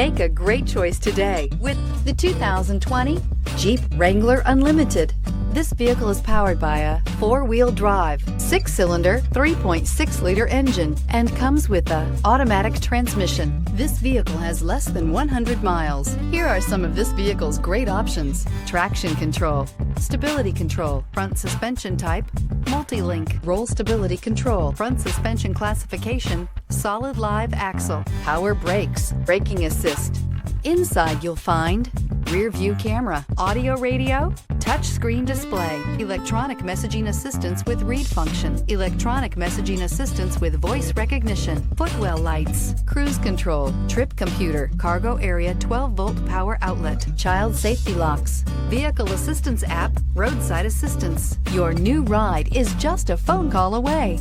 Make a great choice today with the 2020 Jeep Wrangler Unlimited. This vehicle is powered by a four-wheel drive, six-cylinder, 3.6-liter engine, and comes with an automatic transmission. This vehicle has less than 100 miles. Here are some of this vehicle's great options: traction control, stability control, front suspension type, multi-link, roll stability control, front suspension classification, solid live axle, power brakes, braking assist. Inside you'll find rear view camera, audio radio, touch screen display, electronic messaging assistance with read function, electronic messaging assistance with voice recognition, footwell lights, cruise control, trip computer, cargo area 12-volt power outlet, child safety locks, vehicle assistance app, roadside assistance. Your new ride is just a phone call away.